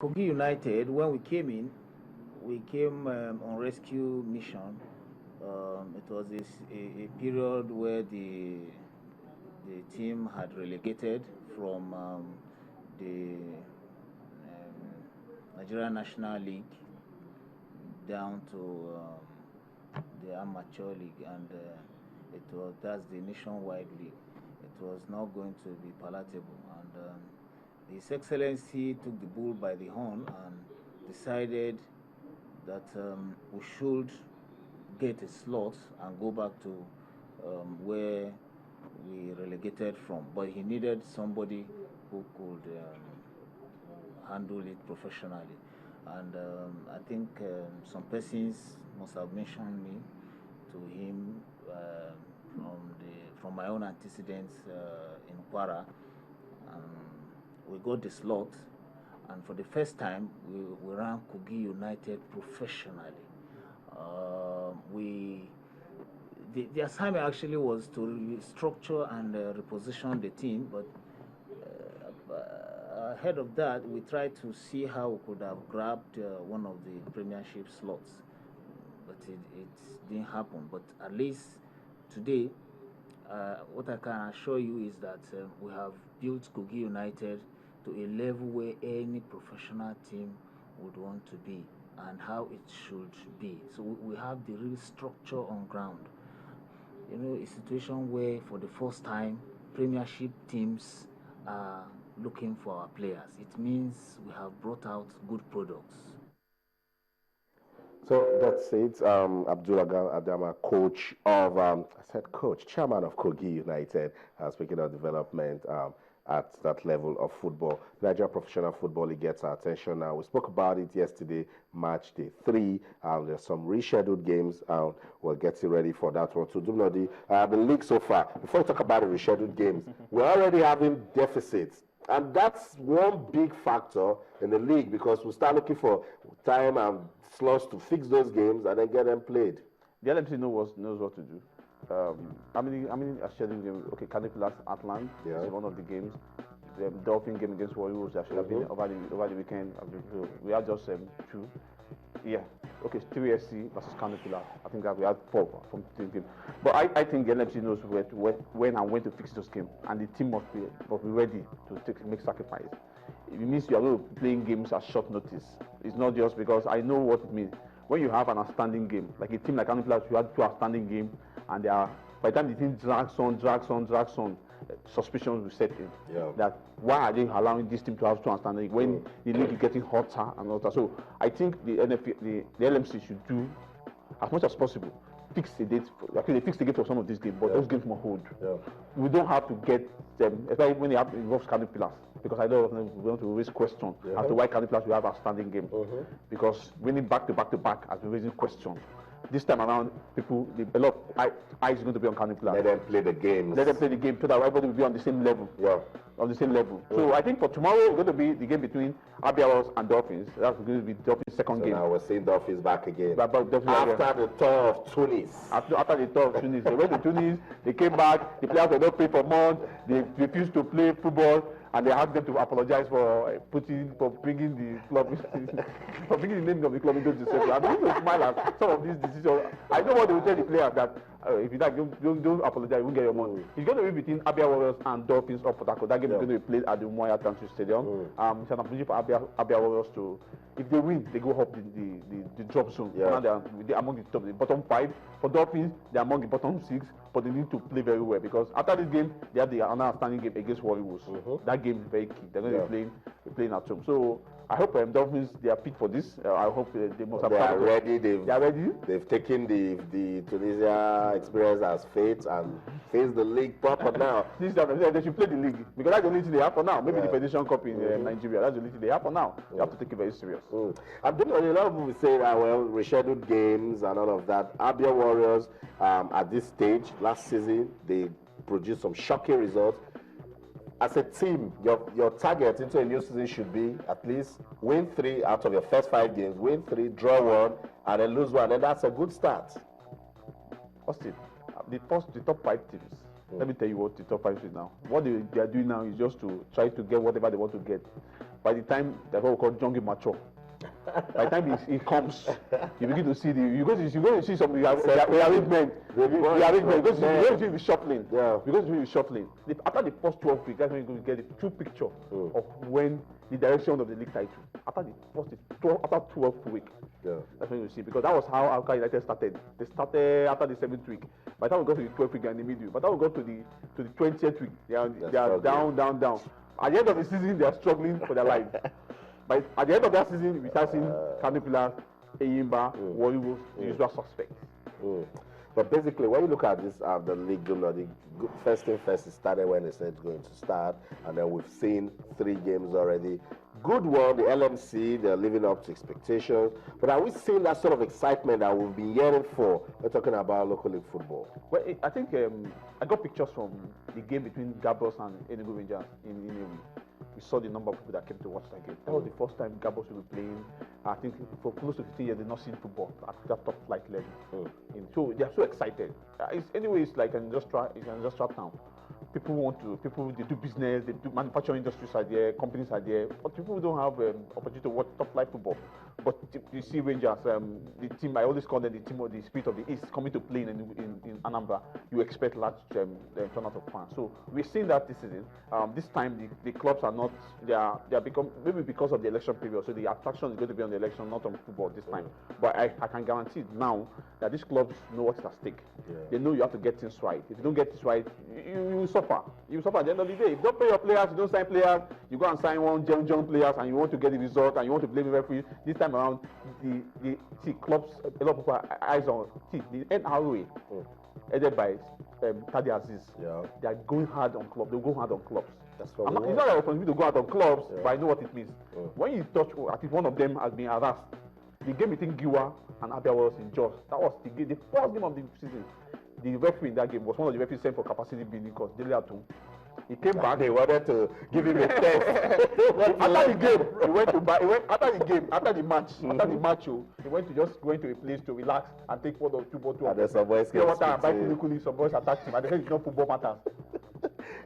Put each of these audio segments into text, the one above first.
Kogi United, when we came on rescue mission. It was a period where the team had relegated from the Nigeria National League down to the amateur league, and that's the nationwide league. It was not going to be palatable, and His Excellency took the bull by the horn and decided that we should get a slot and go back to where we relegated from. But he needed somebody who could handle it professionally. And I think some persons must have mentioned me to him from my own antecedents in Kwara. We got the slot, and for the first time, we ran Kogi United professionally. The assignment actually was to restructure and reposition the team, but ahead of that, we tried to see how we could have grabbed one of the premiership slots, but it didn't happen. But at least today, what I can assure you is that we have built Kogi United to a level where any professional team would want to be and how it should be. So we have the real structure on ground. You know, a situation where for the first time, premiership teams are looking for our players. It means we have brought out good products. So that's it. Abdullah Adama, coach of, chairman of Kogi United, speaking of development at that level of football. Nigeria Professional Football League gets our attention now. We spoke about it yesterday, match day 3. There's some rescheduled games. We're getting ready for that one too. The league so far, before we talk about the rescheduled games, we're already having deficits. And that's one big factor in the league, because we start looking for time and slots to fix those games and then get them played. The LMC knows what to do. How many scheduled games? Okay, Canipulas Atlant is one of the games. The Dolphin game against Warriors that should have been over the weekend. We have just 2. Yeah. Okay, 3SC versus Canopula. I think that we had 4 from the game. But I think the LMC knows when and when to fix those games, and the team must be ready to make sacrifice. It means you are going to be playing games at short notice. It's not just because I know what it means. When you have an outstanding game, like a team like Canopula, you have 2 outstanding games, and they are, by the time the team drags on, suspicions will set in. Yeah. That why are they allowing this team to have 2 outstanding when the league is getting hotter and hotter? So I think the LMC should do as much as possible. Fix the date. Actually, they fix the date for some of these games, but those games must hold. Yeah. We don't have to get them, especially when they have involves Canipulas, because I know we want to raise questions as to why Canipulas will have outstanding game. Because winning back to back has been raising questions. This time around, a lot of eyes is going to be on Canopla. Let them play the game. Let them play the game so that everybody will be on the same level. Yeah. On the same level. So I think for tomorrow, it's going to be the game between Abiawas and Dolphins. That's going to be Dolphins' second game. Now we're seeing Dolphins back again. After the tour of Tunis. After the tour of Tunis. They went to Tunis, they came back, the players were not paid for months, they refused to play football, and they asked them to apologize for bringing the club, for bringing the name of the club into disrepute. I'm going to smile at some of these decisions. I know what they will tell the players, that if you don't apologize, you won't get your money. It's going to be between Abia Warriors and Dolphins of Port Harcourt. That game is going to be played at the Umuahia Country Stadium. It's an opportunity for Abia Warriors to, if they win, they go up the drop zone. Now they're among the bottom 5. For Dolphins, they're among the bottom 6, but they need to play very well, because after this game, they have the outstanding game against Warriors. That game is very key. They're going to be playing at home. So I hope Dolphins, they are fit for this. I hope they must have. They are ready. They are ready. They've taken the Tunisia experience as fate and face the league proper now. They should play the league, because that's the only thing they have for now. Maybe the Federation Cup in Nigeria. That's the only thing they have for now. They have to take it very serious. I think a lot of people say that, rescheduled games and all of that. Abia Warriors, at this stage, last season, they produced some shocking results. As a team, your target into a new season should be at least win 3 out of your first 5 games, win 3, draw 1, and then lose 1, and that's a good start. Austin, the top 5 teams. Let me tell you what the top 5 is now. What they are doing now is just to try to get whatever they want to get. by the time that's what we call jungle mature. By the time it comes, you begin to see you're going to see some rearrangement. Because you're going to be shuffling. Yeah. Because you're going to be shuffling. After the first 12 weeks, that's when you're going to get a true picture of when the direction of the league title. After 12 weeks, that's when you see. Because that was how Alka United started. They started after the 7th week. By the time we got to the 12th week and the middle, by the time we got to the 20th week, they are down. At the end of the season, they are struggling for their lives. But at the end of that season, we start seeing Canopillars, Eyimba, Warriors, the usual suspects. But basically, when you look at this, the league, the first thing first, it started when they said it's going to start, and then we've seen 3 games already. Good one, the LMC, they're living up to expectations. But are we seeing that sort of excitement that we've been yearning for? We're talking about local league football. Well, I think I got pictures from the game between Gabos and Enugu Rangers in Inewi. We saw the number of people that came to watch that game. That was the first time Gabos will be playing. I think for close to 15 years, they've not seen football at that top flight level. So they are so excited. It's like an industrial town. People they do business, they do manufacturing industries are there, companies are there, but people don't have opportunity to watch top flight football. But you see Rangers, the team, I always call them the team of the spirit of the East, coming to play in Anambra. You expect large turnout of fans. So we're seeing that this season. This time the clubs are not, they are become, maybe because of the election period, so the attraction is going to be on the election, not on football this time. But I can guarantee now that these clubs know what's at stake. They know you have to get things right. If you don't get things right, you suffer. You suffer at the end of the day. If you don't pay your players, you don't sign players, you go and sign one young players and you want to get the result and you want to blame the referee. This time around, the clubs, a lot of people are eyes on the NRA, headed by Tadi Aziz. They are going hard on clubs. They'll go hard on clubs. That's what it's not a responsibility to go out on clubs, but I know what it means. When you touch, I think one of them has been harassed. The game between Giwa and Abia was in Jos. That was the first game of the season. The referee in that game was one of the referees sent for capacity building because Dele Atum. He came back. They wanted to give him a test. After the game, after the match, he went to a place to relax and take 1 or 2 bottles. And then some boys came water and buy kulikuli. Some boys attacked him, and they said it's not football matters.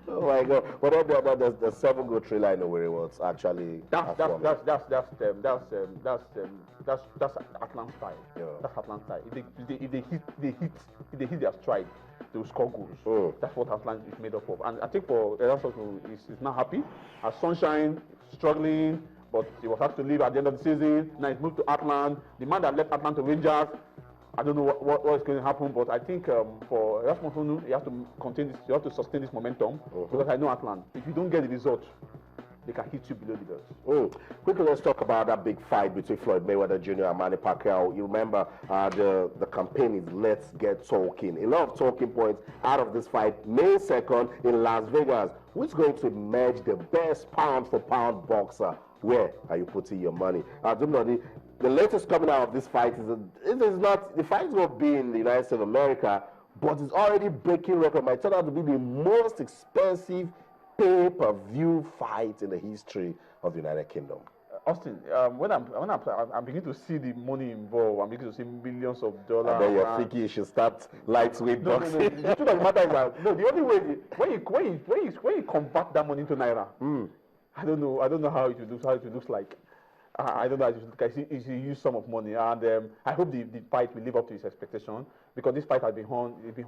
Oh my God! But then the 7-goal thriller in Owerri was actually that's Atlanta style. That's Atlanta style. If they hit their stride, they will score goals. That's what Atlanta is made up of. And I think for Erasmus is not happy. As Sunshine struggling, but he was asked to leave at the end of the season. Now he's moved to Atlanta. The man that left Atlanta to Rangers, I don't know what is going to happen, but I think for Erasmus, you have to continue this, you have to sustain this momentum, because I know Atlanta, if you don't get the result, they can hit you below the belt. Quickly, let's talk about that big fight between Floyd Mayweather Jr. and Manny Pacquiao. You remember the campaign is Let's Get Talking. A lot of talking points out of this fight. May 2nd in Las Vegas. Who's going to emerge the best pound-for-pound boxer? Where are you putting your money? The latest coming out of this fight is the fight is not be in the United States of America, but it's already breaking record. Might turn out to be the most expensive pay-per-view fight in the history of the United Kingdom. Austin, when I'm beginning to see the money involved, I'm beginning to see millions of dollars. And then you're thinking you should start lightweight boxing. No. The truth of the matter is that the only way when you convert that money into naira, I don't know how it looks like. I don't know how it looks like. It's a huge sum of money, and I hope the fight will live up to its expectation, because this fight has been on. The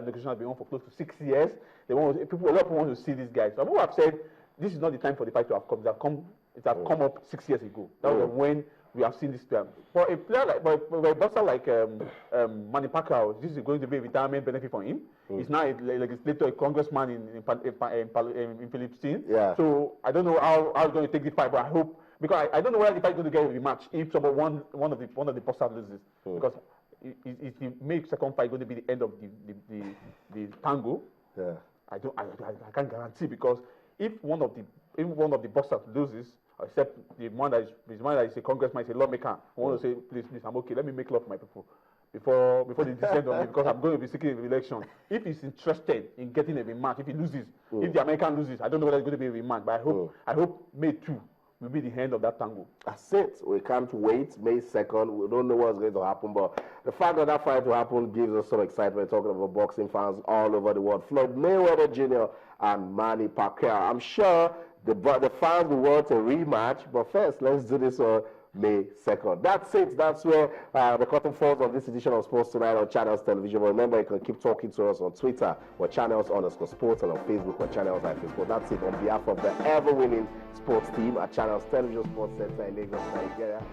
negotiation has been on for close to 6 years. A lot of people want to see these guys. Some people have said this is not the time for the fight to have come. It has come up 6 years ago. That was when we have seen this term. For a player for a boxer like Manny Pacquiao, this is going to be a retirement benefit for him. He's now a legislator, a congressman in Philippines. So I don't know how he's going to take the fight, but I hope, because I don't know whether the fight is going to get a rematch if one of the boxers loses, because if the May 2nd fight going to be the end of the tango. I can't guarantee, because if one of the boxers loses, except the one that is a congressman, is a lawmaker, I want to say, please, I'm okay. Let me make love for my people before they descend on me, because I'm going to be seeking a re-election. If he's interested in getting a rematch, if he loses, if the American loses, I don't know whether it's going to be a rematch, but I hope May 2 will be the end of that tango. That's it. We can't wait. May 2nd. We don't know what's going to happen, but the fact that fight will happen gives us some excitement, talking about boxing fans all over the world. Floyd Mayweather Jr. and Manny Pacquiao. I'm sure the fans will want a rematch, but first, let's do this on May 2nd. That's it. That's where the curtain falls on this edition of Sports Tonight on Channels Television. But remember, you can keep talking to us on Twitter or Channels_Sports and on Facebook or Channels_Sports. That's it on behalf of the ever-winning sports team at Channels Television Sports Center in Lagos, Nigeria.